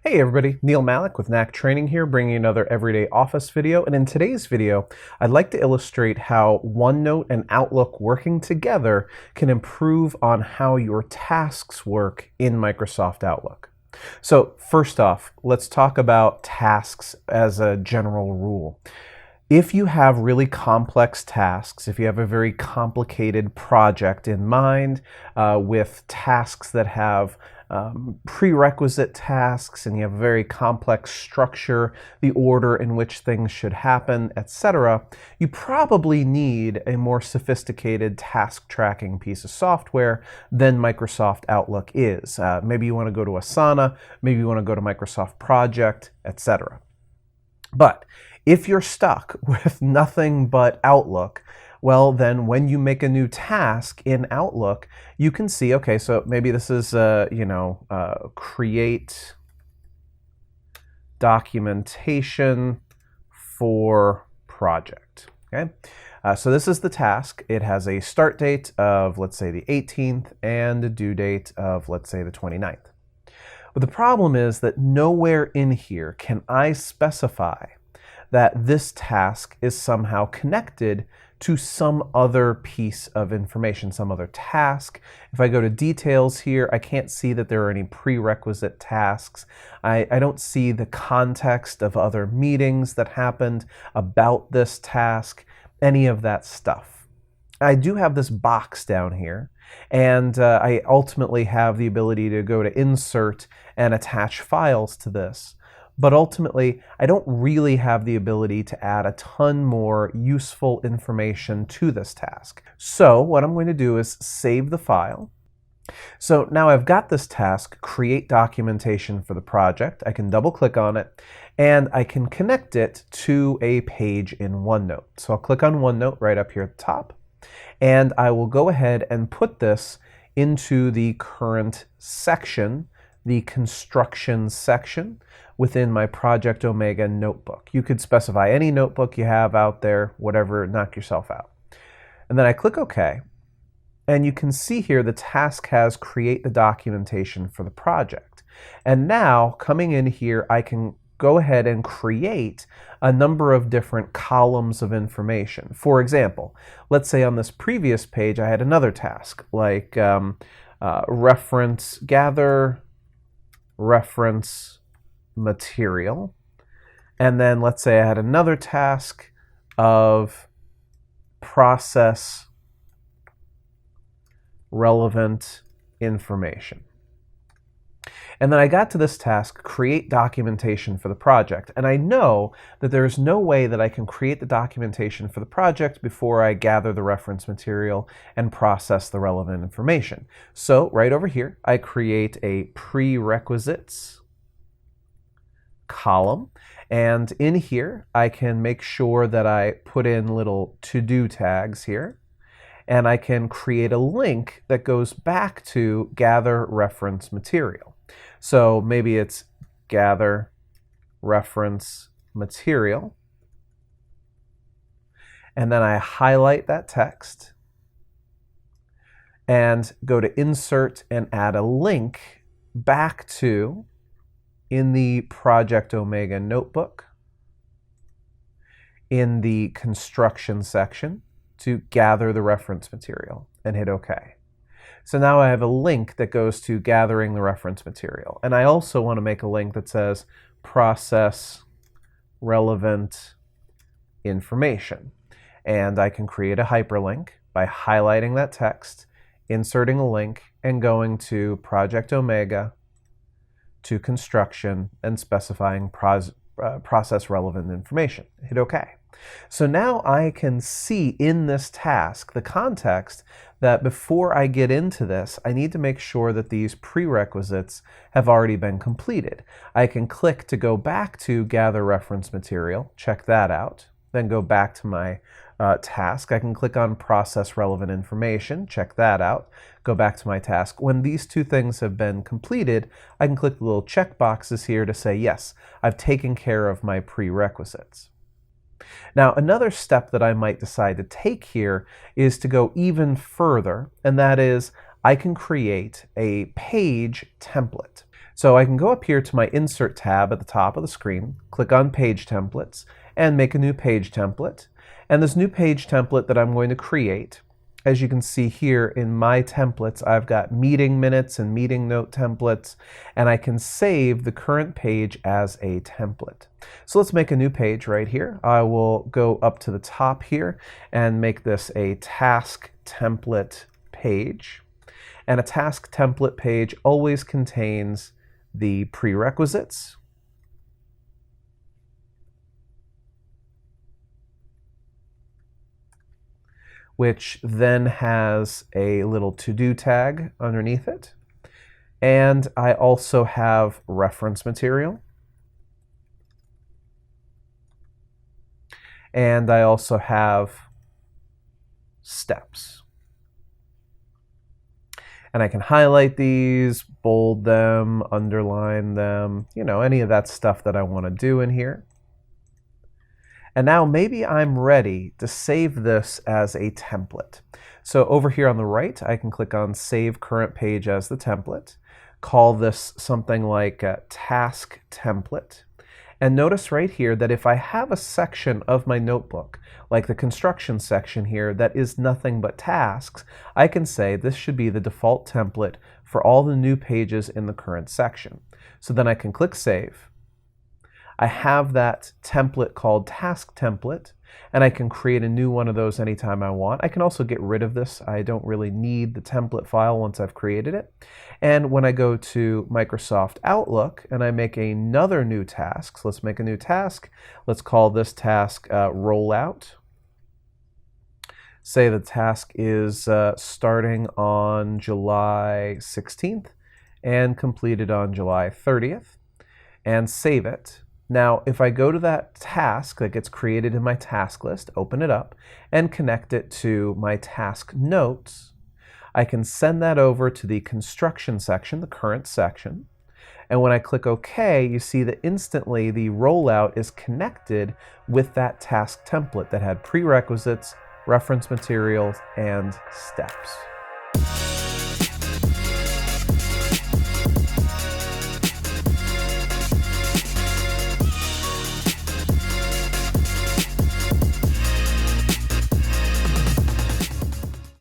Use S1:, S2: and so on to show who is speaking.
S1: Hey everybody, Neil Malik with Knack Training here, bringing another Everyday Office video. And in today's video, I'd like to illustrate how OneNote and Outlook working together can improve on how your tasks work in Microsoft Outlook. So first off, let's talk about tasks as a general rule. If you have really complex tasks, if you have a very complicated project in mind with tasks that have prerequisite tasks and you have a very complex structure, the order in which things should happen, etc., you probably need a more sophisticated task tracking piece of software than Microsoft Outlook is. Maybe you want to go to Asana, maybe you want to go to Microsoft Project, etc. But if you're stuck with nothing but Outlook, well, then when you make a new task in Outlook, you can see, okay, so maybe this is, create documentation for project, okay? So this is the task. It has a start date of, let's say, the 18th and a due date of, let's say, the 29th. But the problem is that nowhere in here can I specify that this task is somehow connected to some other piece of information, some other task. If I go to details here, I can't see that there are any prerequisite tasks. I don't see the context of other meetings that happened about this task, any of that stuff. I do have this box down here, and I ultimately have the ability to go to insert and attach files to this. But ultimately, I don't really have the ability to add a ton more useful information to this task. So what I'm going to do is save the file. So now I've got this task, create documentation for the project. I can double click on it and I can connect it to a page in OneNote. So I'll click on OneNote right up here at the top, and I will go ahead and put this into the current section, the construction section within my Project Omega notebook. You could specify any notebook you have out there, whatever, knock yourself out. And then I click OK, and you can see here the task has create the documentation for the project. And now coming in here, I can go ahead and create a number of different columns of information. For example, let's say on this previous page I had another task like gather reference material, and then let's say I had another task of process relevant information. And then I got to this task, create documentation for the project. And I know that there's no way that I can create the documentation for the project before I gather the reference material and process the relevant information. So right over here, I create a prerequisites column. And in here, I can make sure that I put in little to-do tags here. And I can create a link that goes back to gather reference material. So maybe it's gather reference material. And then I highlight that text and go to insert and add a link back to in the Project Omega notebook in the construction section to gather the reference material and hit OK. So now I have a link that goes to gathering the reference material. And I also want to make a link that says process relevant information. And I can create a hyperlink by highlighting that text, inserting a link, and going to Project Omega, to construction, and specifying process relevant information. Hit OK. So now I can see in this task the context that before I get into this, I need to make sure that these prerequisites have already been completed. I can click to go back to gather reference material, check that out, then go back to my task. I can click on process relevant information, check that out, go back to my task. When these two things have been completed, I can click the little check boxes here to say, yes, I've taken care of my prerequisites. Now, another step that I might decide to take here is to go even further, and that is I can create a page template. So I can go up here to my Insert tab at the top of the screen, click on Page Templates, and make a new page template. And this new page template that I'm going to create, as you can see here in my templates, I've got meeting minutes and meeting note templates, and I can save the current page as a template. So let's make a new page right here. I will go up to the top here and make this a task template page. And a task template page always contains the prerequisites, which then has a little to-do tag underneath it. And I also have reference material. And I also have steps. And I can highlight these, bold them, underline them, any of that stuff that I want to do in here. And now maybe I'm ready to save this as a template. So over here on the right, I can click on Save Current Page as the template, call this something like a Task Template. And notice right here that if I have a section of my notebook, like the construction section here, that is nothing but tasks, I can say this should be the default template for all the new pages in the current section. So then I can click Save. I have that template called Task Template, and I can create a new one of those anytime I want. I can also get rid of this. I don't really need the template file once I've created it. And when I go to Microsoft Outlook and I make another new task, so let's make a new task. Let's call this task Rollout. Say the task is starting on July 16th and completed on July 30th, and save it. Now, if I go to that task that gets created in my task list, open it up, and connect it to my task notes, I can send that over to the construction section, the current section. And when I click OK, you see that instantly the rollout is connected with that task template that had prerequisites, reference materials, and steps.